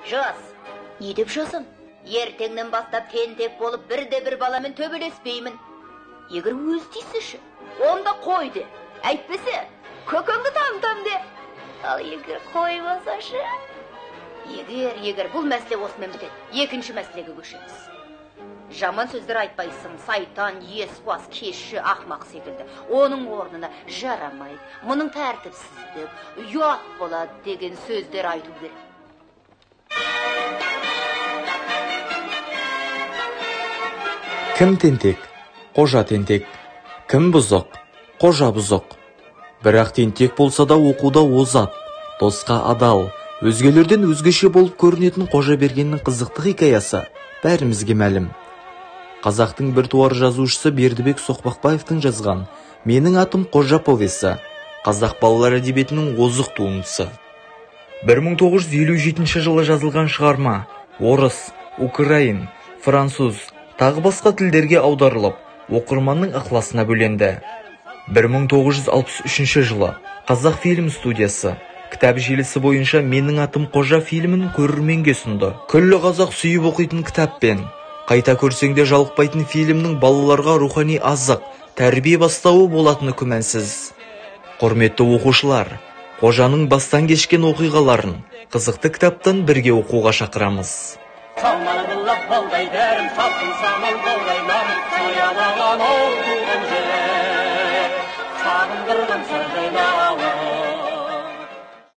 Жас, не деп жасым? Ертеңнен бастап тентек болып бірде-бір баламен төбелеспеймін. Егер өз тисіші, онда қойды. Әйтпесе, көкіңді там де. Ал егер қоймасашы? Егер бұл мәселе осымен бітеді. Екінші мәселеге көшеміз. Жаман сөздер айтпайсың, сайтан, есуас, кешші, ақмақ секілді. Оның орнына жарамайды, мұның тәртіпсіздік, ұят болады деген сөздер айту керек. Кім тентек? Қожа тентек. Кім бұзық? Қожа бұзық. Бірақ тентек болса да оқуда озат, досқа адал, өзгелерден өзгеше болып көрінетін Қожабергеннің қызықты хикаясы бәрімізге мәлім. Қазақтың бір туар жазушысы Бердібек Соқпақбаевтың жазған «Менің атым Қожа» повесі қазақ балалар әдебиетінің озық туындысы. 1957 жылы жазылған шығарма орыс, украин, француз, тағы басқа тілдерге аударылып, оқырманның ықыласына бөленді. 1963 жылы Қазақфильм студиясы кітап желісі бойынша «Менің атым Қожа» фильмін көрерменге ұсынды. Күллі қазақ сүйіп оқитын кітаппен, қайта көрсеңде жалықпайтын фильмнің балаларға рухани азық, тәрбие бастауы болатыны күмәнсіз. Құрметті оқушылар, Қожаның бастан кешкен оқиғаларын қызықты кітаптан бірге оқуға шақырамыз. Sağındırdım sözüyle ağır